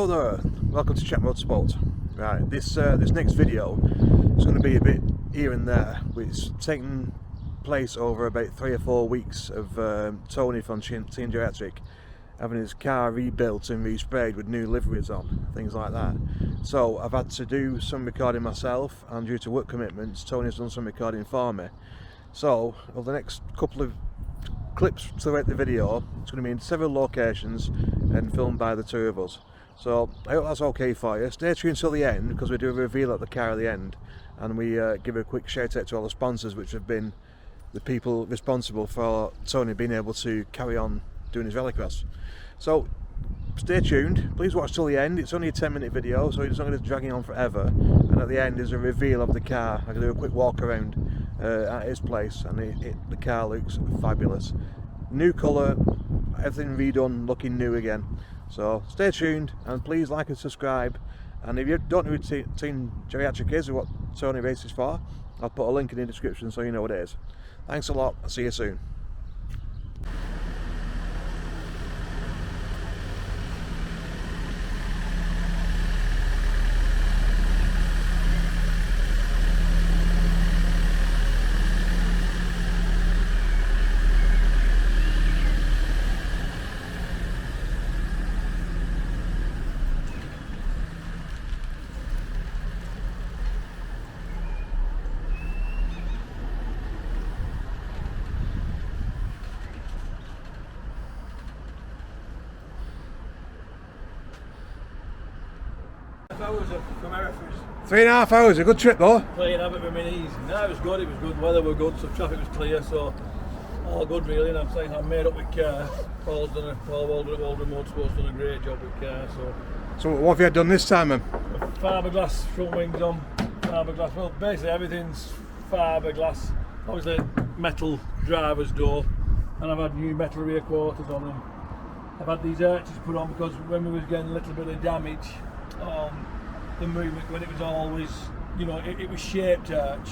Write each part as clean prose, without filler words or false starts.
Hello there, welcome to Chat Motorsport. Right, this next video is going to be a bit here and there. It's taken place over about 3 or 4 weeks of Tony from Team Geriatric having his car rebuilt and resprayed with new liveries on, things like that. So I've had to do some recording myself, and due to work commitments, Tony's done some recording for me. So over the next couple of clips throughout the video, it's going to be in several locations and filmed by the two of us. So I hope that's okay for you. Stay tuned till the end, because we do a reveal at the car at the end, and we give a quick shout out to all the sponsors, which have been the people responsible for Tony being able to carry on doing his rallycross. So stay tuned, please watch till the end. It's only a 10-minute video, so it's not going to drag on forever, and at the end is a reveal of the car. I can do a quick walk around at his place, and the car looks fabulous. New colour, everything redone, looking new again. So stay tuned, and please like and subscribe. And if you don't know who Team Geriatric is or what Tony races for, I'll put a link in the description so you know what it is. Thanks a lot, I'll see you soon. 3.5 hours, a good trip though. Playing Abbott with minis. No, it was good, weather was good, so traffic was clear, so all good really. And I'm saying I'm made up with car. Paul Walden at Walden Motorsport's done a great job with car. So what have you done this time then? Fiberglass front wings on, fiberglass, well basically everything's fiberglass. Obviously metal driver's door, and I've had new metal rear quarters on them. I've had these arches put on because when we was getting a little bit of damage on the movement, when it was always, you know, it was shaped arch.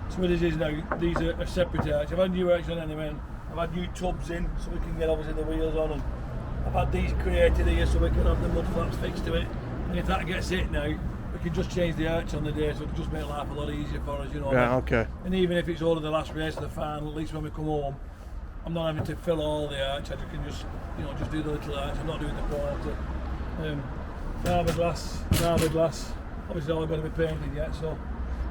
So it is now, these are a separate arch. I've had new arches on anyway. I've had new tubs in so we can get obviously the wheels on, and I've had these created here so we can have the mud flaps fixed to it. And if that gets hit now, we can just change the arch on the day, so it'll just make life a lot easier for us, you know. Yeah, okay. And even if it's only the last race of the final, at least when we come home, I'm not having to fill all the arch. I can just, you know, just do the little arch. I'm not doing the quarter. Fiberglass. Obviously, all going to be painted yet. So,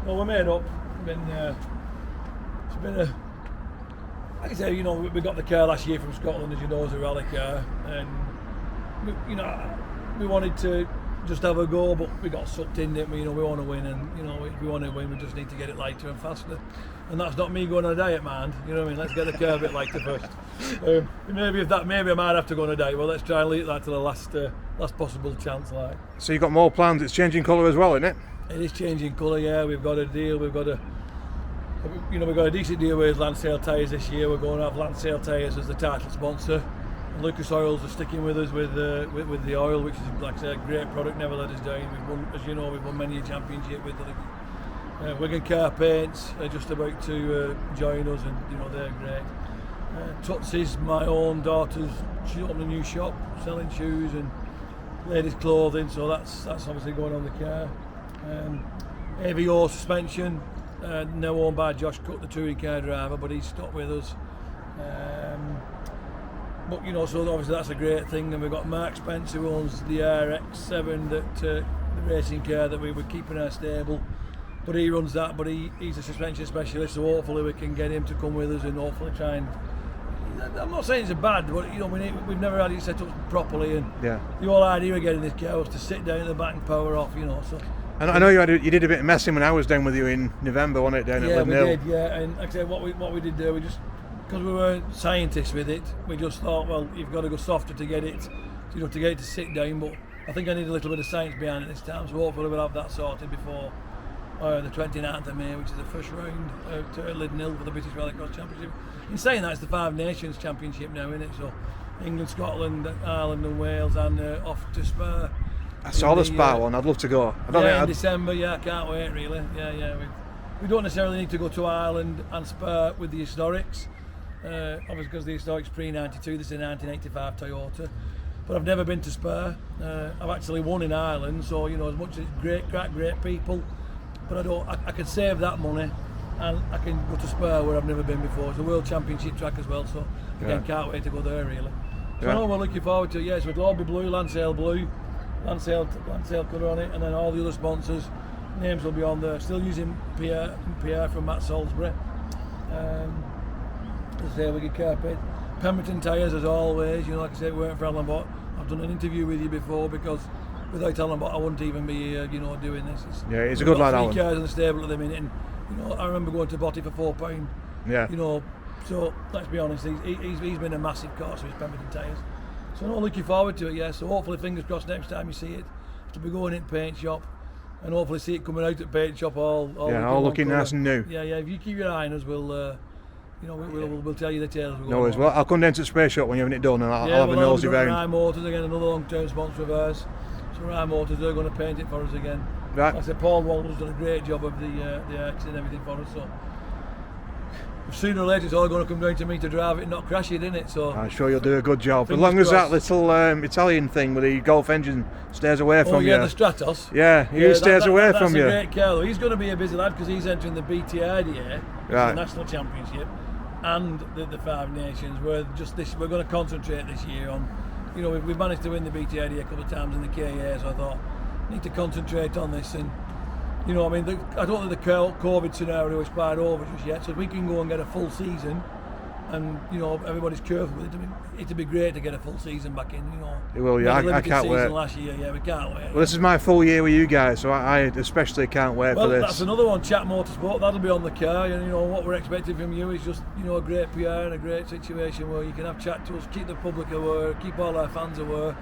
well, we're made up. It's been a. Like I say, you know, we got the car last year from Scotland, as you know, as a rally car, and we wanted to just have a go, but we got sucked in, didn't we? You know, we want to win, and you know, if we want to win, we just need to get it lighter and faster. And that's not me going on a diet, man. You know what I mean? Let's get the car a bit lighter first. Maybe I might have to go on a diet. Well, let's try and leave that to the last possible chance, like. So you've got more plans. It's changing colour as well, isn't it? It is changing colour. Yeah, we've got a deal. We've got a decent deal with Landsale tyres this year. We're going to have Landsale tyres as the title sponsor. And Lucas Oils are sticking with us with the oil, which is, like I say, a great product. Never let us down. We've won, as you know, we've won many a championship with the Wigan Car Paints are just about to join us, and you know, they're great. Tootsie's, my own daughter's, she opened a new shop selling shoes and ladies' clothing, so that's obviously going on the car. AVO suspension, now owned by Josh Cook, the touring car driver, but he's stuck with us. But you know, so obviously that's a great thing. And we've got Mark Spencer, who owns the RX-7, the racing car that we were keeping our stable. But he runs that, but he's a suspension specialist, so hopefully we can get him to come with us and hopefully try and. I'm not saying it's a bad, but you know, we've never had it set up properly, and yeah, the whole idea of getting this car was to sit down at the back and power off, you know. So. And I know you did a bit of messing when I was down with you in November, wasn't it, down at Linden Hill? Yeah, we did, yeah. And like I said, what we did there, we just, because we weren't scientists with it, we just thought, well, you've got to go softer to get it, you know, to get it to sit down. But I think I need a little bit of science behind it this time, so hopefully we'll have that sorted before the 29th of May, which is the first round to Linden Hill for the British Rallycross Championship. In saying that, it's the Five Nations Championship now, isn't it? So England, Scotland, Ireland and Wales, and off to Spa. I saw the Spa one, I'd love to go. In December, yeah, I can't wait really. Yeah. We don't necessarily need to go to Ireland and Spa with the historics, obviously because the historics pre-92, this is a 1985 Toyota. but I've never been to Spa. I've actually won in Ireland, so you know, as much as it's great people, but I can save that money and I can go to Spa where I've never been before. It's a World Championship track as well, so again, can't wait to go there really. So I know we're looking forward to it. Yes, it'll all be blue, Lancel colour on it, and then all the other sponsors names will be on there. Still using PR from Matt Salisbury. As I say, we get carpet. Pemberton tyres as always. You know, like I said, weren't for Alan Bott. I've done an interview with you before because without Alan Bott I wouldn't even be here, you know, doing this. He's a good lad, Alan. 3 cars in the stable at the minute, and you know, I remember going to Botty for £4. Yeah. You know, so let's be honest, he's been a massive course with his Pemberton tyres. So I'm looking forward to it, yeah. So hopefully, fingers crossed, next time you see it, to be going in paint shop, and hopefully see it coming out at paint shop all looking nice and new. Yeah. If you keep your eye on us, we'll tell you the tales. No worries. Well, I'll come down to the spray shop when you're having it done, and I'll have a nosy round. Rye Motors again, another long-term sponsor of ours. So Rye Motors, they're going to paint it for us again. Right. Like I said, Paul Walden's done a great job of the arcs and everything for us. So sooner or later, it's all going to come down to me to drive it and not crash it, isn't it? So I'm sure you'll do a good job. As fingers long as that crossed. little Italian thing with the Golf engine stays away from you. Oh yeah, the Stratos. Yeah, he stays away from you. That's a great car though. He's going to be a busy lad because he's entering the BTIDA, Right. the National Championship, and the Five Nations. We're going to concentrate this year on, you know, we've managed to win the BTIDA a couple of times in the KA, so I thought need to concentrate on this. And you know, I mean, I don't think the COVID scenario is quite over just yet. So if we can go and get a full season, and you know, everybody's careful with it, it'd be great to get a full season back in. You know, It will, yeah. I can't wait. Last year, yeah, we can't wait. Well, this is my full year with you guys, so I especially can't wait for this. That's another one, Chat Motorsport. That'll be on the car, and you know what we're expecting from you is just, you know, a great PR and a great situation where you can have chat to us, keep the public aware, keep all our fans aware,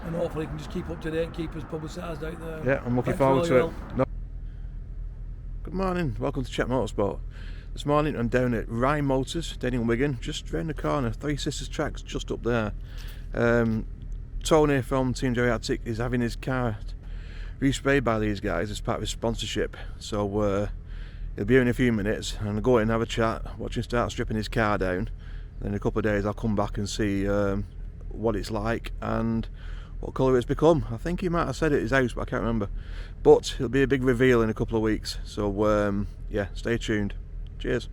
and hopefully you can just keep up to date and keep us publicised out there. Yeah, I'm looking forward to it. Good morning, welcome to Chat Motorsport. This morning I'm down at Rye Motors, down in Wigan, just round the corner, Three Sisters tracks just up there. Tony from Team Geriatric is having his car resprayed by these guys as part of his sponsorship, so he'll be here in a few minutes, and I'll go in and have a chat, watch him start stripping his car down. Then in a couple of days I'll come back and see what it's like and what colour it's become. I think he might have said it at his house, but I can't remember. But it'll be a big reveal in a couple of weeks, so yeah, stay tuned. Cheers.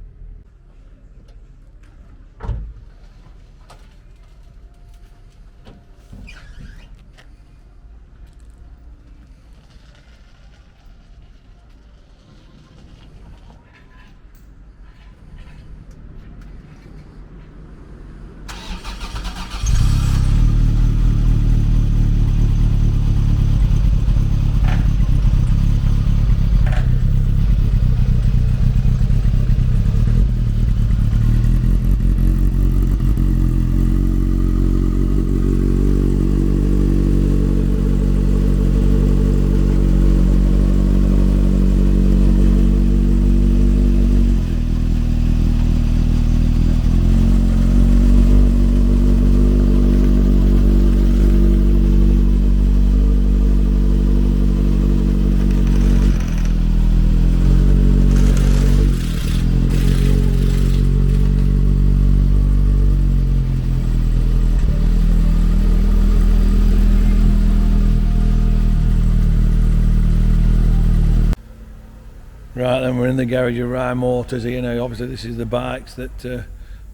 Right then, we're in the garage of Rye Motors here now. Obviously this is the bikes that the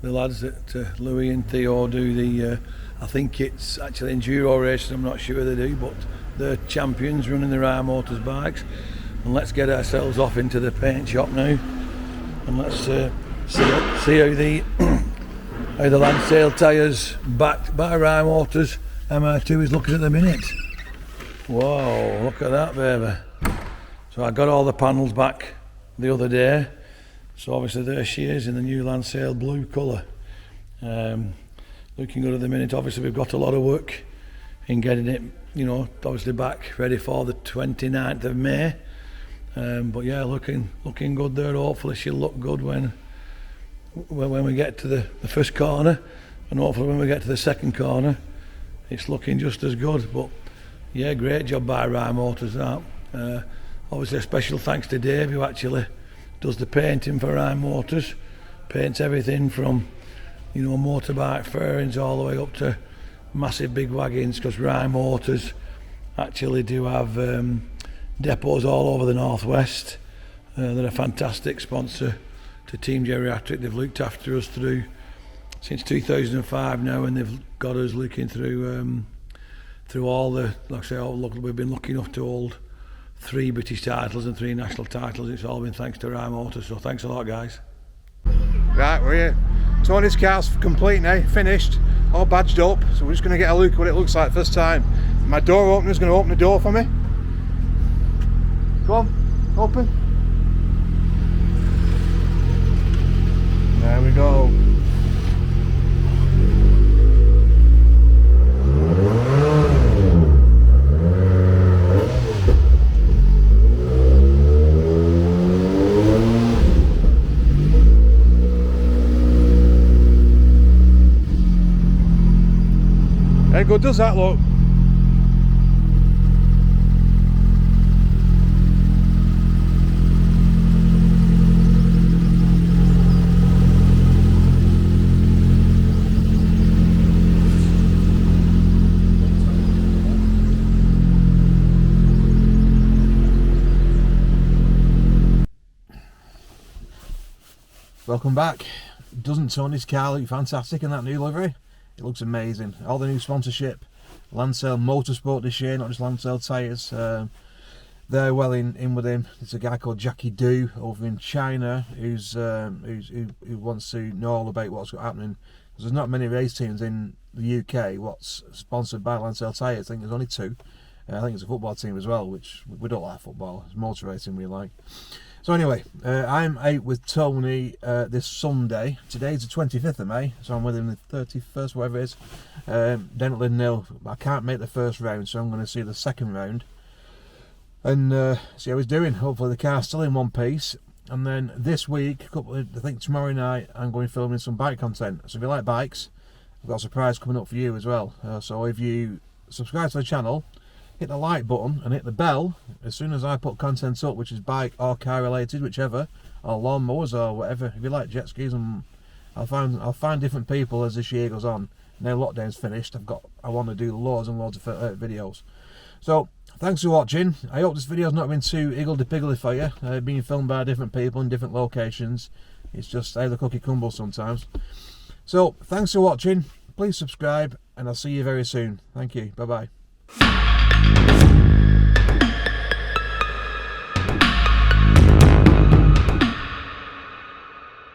lads that Louis and Theo do the, I think it's actually enduro racing, I'm not sure they do, but they're champions running the Rye Motors bikes. And let's get ourselves off into the paint shop now, and let's see how the how the Lancel tyres backed by Rye Motors MR2 is looking at the minute. Whoa, look at that baby. So I got all the panels back the other day, so obviously there she is in the new Lancel blue colour. Looking good at the minute. Obviously we've got a lot of work in getting it, you know, obviously back ready for the 29th of May. But yeah, looking good there. Hopefully she'll look good when we get to the first corner, and hopefully when we get to the second corner it's looking just as good. But yeah, great job by Rye Motors that. Obviously a special thanks to Dave, who actually does the painting for Rye Motors, paints everything from, you know, motorbike fairings all the way up to massive big wagons, because Rye Motors actually do have depots all over the northwest. They're a fantastic sponsor to Team Geriatric. They've looked after us through since 2005 now, and they've got us looking through all the, like I say, we've been lucky enough to hold 3 British titles and 3 national titles. It's all been thanks to Rye Motors, so thanks a lot, guys. Right, we're here. Tony's car's complete now, finished, all badged up, so we're just going to get a look at what it looks like first time. My door opener's going to open the door for me. Go on, open. There we go. How good does that look? Welcome back. Doesn't Tony's car look fantastic in that new livery? It looks amazing. All the new sponsorship, Lancel Motorsport this year, not just Lancel tyres. They're well in with him. There's a guy called Jackie Du over in China who wants to know all about what's happening. There's not many race teams in the UK what's sponsored by Lancel tyres. I think there's only 2. I think it's a football team as well, which we don't like football. It's motor racing we like. So anyway, I'm out with Tony this Sunday. Today's the 25th of May, so I'm with him the 31st, whatever it is. Down at Lindnell. I can't make the first round, so I'm going to see the second round and see how he's doing. Hopefully the car's still in one piece. And then this week, I think tomorrow night, I'm going filming some bike content. So if you like bikes, I've got a surprise coming up for you as well. So if you subscribe to the channel, hit the like button and hit the bell as soon as I put content up, which is bike or car related, whichever, or lawnmowers or whatever. If you like jet skis, and I'll find different people as this year goes on. Now lockdown's finished, I want to do loads and loads of videos. So thanks for watching. I hope this video's not been too higgledy-piggledy for you. Being filmed by different people in different locations. It's just how the cookie crumbles sometimes. So thanks for watching. Please subscribe, and I'll see you very soon. Thank you. Bye bye.